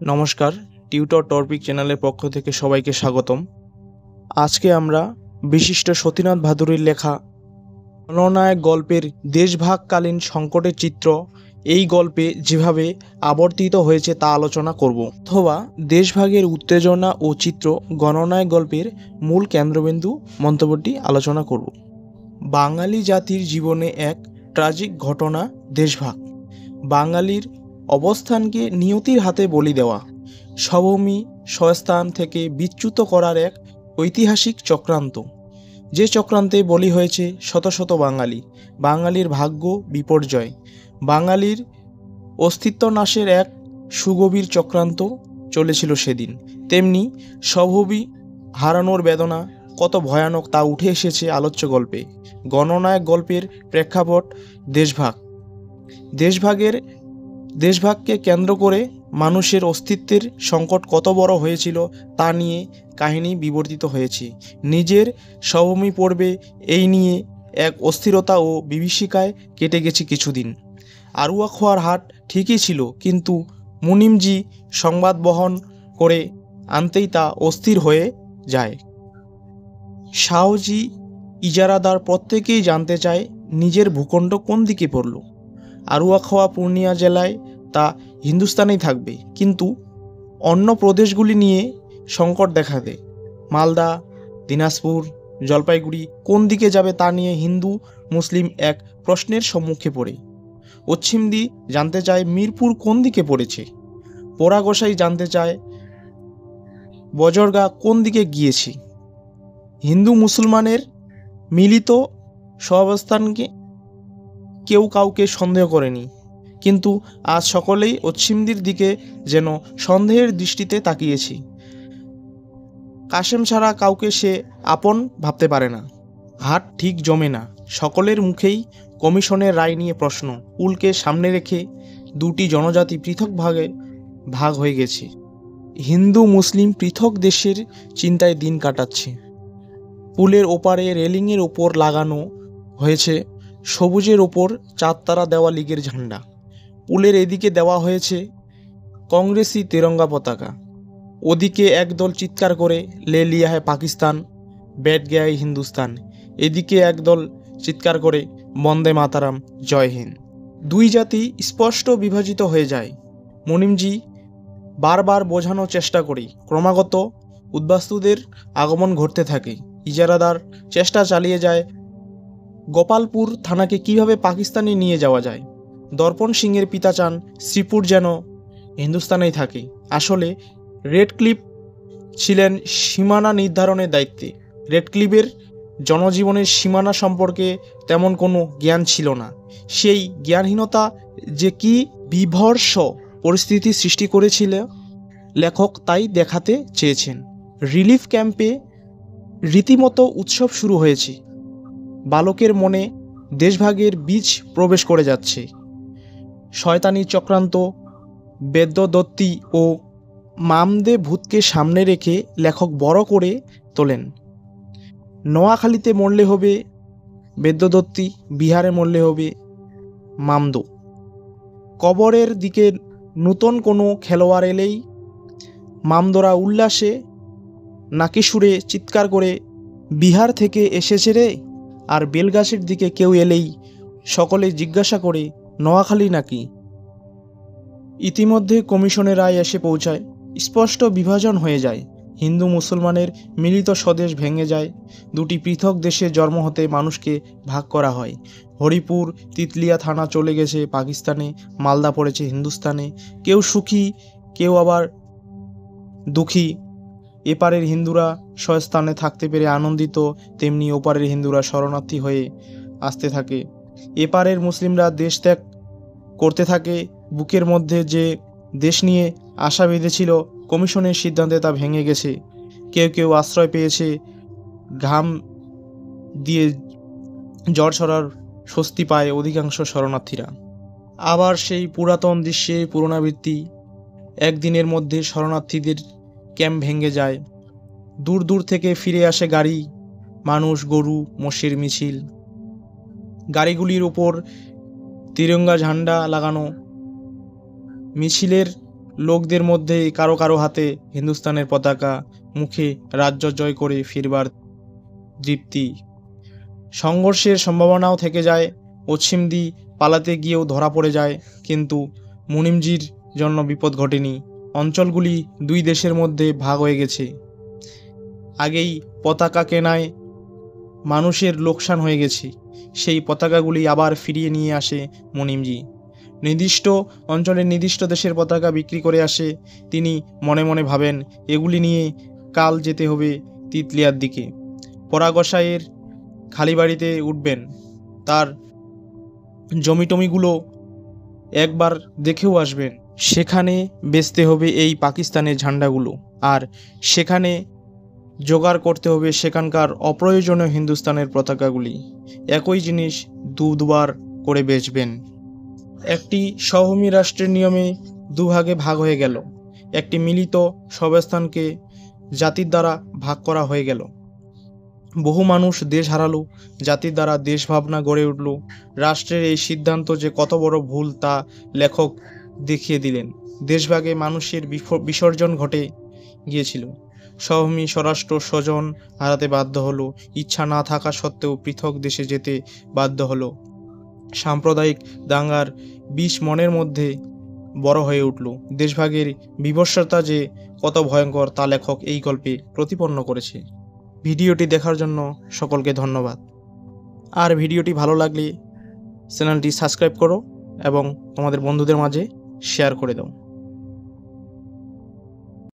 নমস্কার, tutor topic চ্যানেলের পক্ষ থেকে সবাইকে স্বাগতম। আজকে আমরা বিশিষ্ট সতীনাথ ভাদুড়ীর লেখা জননায়ক গল্পের দেশভাগকালীন সংকটের চিত্র এই গল্পে যেভাবে আবর্তিত হয়েছে তা আলোচনা করব, অথবা দেশভাগের উত্তেজনা ও চিত্র গণনায়ক গল্পের মূল কেন্দ্রবিন্দু মন্তব্যটি আলোচনা করব। বাঙালি জাতির জীবনে এক ট্র্যাজিক ঘটনা দেশভাগ। বাঙালির অবস্থানকে নিয়তির হাতে বলি দেওয়া, স্বভূমি স্বস্থান থেকে বিচ্যুত করার এক ঐতিহাসিক চক্রান্ত। যে চক্রান্তে বলি হয়েছে শত শত বাঙালি, বাঙালির ভাগ্য বিপর্যয়, বাঙালির অস্তিত্ব নাশের এক সুগভীর চক্রান্ত চলেছিল সেদিন। তেমনি স্বভূমি হারানোর বেদনা কত ভয়ানক তা উঠে এসেছে আলোচ্য গল্পে। গণনায়ক গল্পের প্রেক্ষাপট দেশভাগ। দেশভাগকে কেন্দ্র করে মানুষের অস্তিত্বের সংকট কত বড় হয়েছিল তা নিয়ে কাহিনী বিবর্তিত হয়েছে। নিজের স্বভূমি পড়বে এই নিয়ে এক অস্থিরতা ও বিভীষিকায় কেটে গেছে কিছুদিন। আরুয়া খোয়ার হাট ঠিকই ছিল, কিন্তু মুনিমজি সংবাদ বহন করে আনতেই তা অস্থির হয়ে যায়। শাহজি ইজারাদার প্রত্যেকেই জানতে চায় নিজের ভূখণ্ড কোন দিকে পড়ল। আরুয়াখোয়া পূর্ণিয়া জেলায় তা হিন্দুস্তানেই থাকবে, কিন্তু অন্য প্রদেশগুলি নিয়ে সংকট দেখা দেয়। মালদা, দিনাজপুর, জলপাইগুড়ি কোন দিকে যাবে তা নিয়ে হিন্দু মুসলিম এক প্রশ্নের সম্মুখে পড়ে। অচ্ছিমদি জানতে চায় মিরপুর কোন দিকে পড়েছে। পোড়াগোসাই জানতে চায় বজরগা কোন দিকে গিয়েছে। হিন্দু মুসলমানের মিলিত সহাবস্থানকে কেউ কাউকে সন্দেহ করেনি, কিন্তু আজ সকলেই অচ্ছিমদির দিকে যেন সন্দেহের দৃষ্টিতে তাকিয়েছি। কাশেম ছাড়া কাউকে সে আপন ভাবতে পারে না। হাট ঠিক জমে না। সকলের মুখেই কমিশনের রায় নিয়ে প্রশ্ন। কুলকে সামনে রেখে দুটি জনজাতি পৃথক ভাগ হয়ে গেছে। হিন্দু মুসলিম পৃথক দেশের চিন্তায় দিন কাটাচ্ছে। পুলের ওপারে রেলিংয়ের ওপর লাগানো হয়েছে সবুজের ওপর চাঁদতারা দেওয়া লীগের ঝান্ডা। পুলের এদিকে দেওয়া হয়েছে কংগ্রেসি তিরঙ্গা পতাকা। ওদিকে একদল চিৎকার করে লে লিয়া হ্যায় পাকিস্তান, ব্যাট গয়া হ্যায় হিন্দুস্তান। এদিকে একদল চিৎকার করে বন্দে মাতারাম, জয় হিন্দ। দুই জাতি স্পষ্ট বিভাজিত হয়ে যায়। মুনিমজি বারবার বোঝানোর চেষ্টা করে, ক্রমাগত উদ্বাস্তুদের আগমন ঘটতে থাকে। ইজারাদার চেষ্টা চালিয়ে যায় গোপালপুর থানাকে কিভাবে পাকিস্তানে নিয়ে যাওয়া যায়। দর্পণ সিংয়ের পিতা চান শ্রীপুর যেন হিন্দুস্তানেই থাকে। আসলে রেডক্লিফ ছিলেন সীমানা নির্ধারণের দায়িত্বে। রেডক্লিফের জনজীবনের সীমানা সম্পর্কে তেমন কোনো জ্ঞান ছিল না। সেই জ্ঞানহীনতা যে কি বিভৎস পরিস্থিতি সৃষ্টি করেছিল লেখক তাই দেখাতে চেয়েছেন। রিলিফ ক্যাম্পে রীতিমতো উৎসব শুরু হয়েছে। বালকের মনে দেশভাগের বীজ প্রবেশ করে যাচ্ছে। শয়তানি চক্রান্ত, বেদ্যদত্তি ও মামদে ভূতকে সামনে রেখে লেখক বড় করে তোলেন। নোয়াখালীতে মরলে হবে বেদ্যদত্তি, বিহারে মরলে হবে মামদো। কবরের দিকে নূতন কোনো খেলোয়াড় এলেই মামদোরা উল্লাসে নাকি সুরে চিৎকার করে বিহার থেকে এসেছে রে। আর বেলগাছের দিকে কেউ এলেই সকলে জিজ্ঞাসা করে নোয়াখালী নাকি। ইতিমধ্যে কমিশনের রায় এসে পৌঁছায়। স্পষ্ট বিভাজন হয়ে যায়। হিন্দু মুসলমানের মিলিত স্বদেশ ভেঙে যায়। দুটি পৃথক দেশে জন্ম হতে মানুষকে ভাগ করা হয়। হরিপুর তিতলিয়া থানা চলে গেছে পাকিস্তানে, মালদা পড়েছে হিন্দুস্তানে। কেউ সুখী, কেউ আবার দুঃখী। এপারের হিন্দুরা স্বস্থানে থাকতে পেরে আনন্দিত, তেমনি ওপারের হিন্দুরা শরণার্থী হয়ে আসতে থাকে। এপারের মুসলিমরা দেশ ত্যাগ করতে থাকে। বুকের মধ্যে যে দেশ নিয়ে আশা বেঁধেছিল, কমিশনের সিদ্ধান্তে তা ভেঙে গেছে। কেউ কেউ আশ্রয় পেয়েছে, ঘাম দিয়ে জ্বর ছড়ার স্বস্তি পায় অধিকাংশ শরণার্থীরা। আবার সেই পুরাতন দৃশ্যে পুনরাবৃত্তি। একদিনের মধ্যে শরণার্থীদের ক্যাম্প ভেঙে যায়। দূর দূর থেকে ফিরে আসে গাড়ি, মানুষ, গরু, মোষের মিছিল। গাড়িগুলির ওপর তিরঙ্গা ঝান্ডা লাগানো। মিছিলের লোকদের মধ্যে কারো কারো হাতে হিন্দুস্তানের পতাকা, মুখে রাজ্য জয় করে ফিরবার দৃপ্তি। সংঘর্ষের সম্ভাবনাও থেকে যায়, অছিমদি পালাতে গিয়েও ধরা পড়ে যায়, কিন্তু মুনিমজির জন্য বিপদ ঘটেনি। অঞ্চলগুলি দুই দেশের মধ্যে ভাগ হয়ে গেছে। আগেই পতাকা কেনায় মানুষের লোকসান হয়ে গেছে, সেই পতাকাগুলি আবার ফিরিয়ে নিয়ে আসে মুনিমজি। নির্দিষ্ট অঞ্চলের নির্দিষ্ট দেশের পতাকা বিক্রি করে আসে। তিনি মনে মনে ভাবেন, এগুলি নিয়ে কাল যেতে হবে তিতলিয়ার দিকে। পরাগসাইয়ের খালি বাড়িতে উঠবেন, তার জমিটমিগুলো একবার দেখেও আসবেন। সেখানে বেচতে হবে এই পাকিস্তানের ঝান্ডাগুলো, আর সেখানে জোগাড় করতে হবে সেখানকার অপ্রয়োজনীয় হিন্দুস্তানের পতাকাগুলি। একই জিনিস দুবার করে বেচবেন। একটি সহভূমি রাষ্ট্রের নিয়মে দুভাগে ভাগ হয়ে গেল। একটি মিলিত সহাবস্থানকে জাতির দ্বারা ভাগ করা হয়ে গেল। বহু মানুষ দেশ হারালো, জাতির দ্বারা দেশ ভাবনা গড়ে উঠল। রাষ্ট্রের এই সিদ্ধান্ত যে কত বড় ভুল তা লেখক দেখিয়ে দিলেন। দেশভাগে মানুষের বিসর্জন ঘটে গিয়েছিল। সহভূমি স্বরাষ্ট্র স্বজন হারাতে বাধ্য হলো, ইচ্ছা না থাকা সত্ত্বেও পৃথক দেশে যেতে বাধ্য হলো। সাম্প্রদায়িক দাঙ্গার বিষ মনের মধ্যে বড় হয়ে উঠল। দেশভাগের বিভৎসতা যে কত ভয়ঙ্কর তা লেখক এই গল্পে প্রতিপন্ন করেছে। ভিডিওটি দেখার জন্য সকলকে ধন্যবাদ। আর ভিডিওটি ভালো লাগলে চ্যানেলটি সাবস্ক্রাইব করো এবং তোমাদের বন্ধুদের মাঝে শেয়ার করে দাও।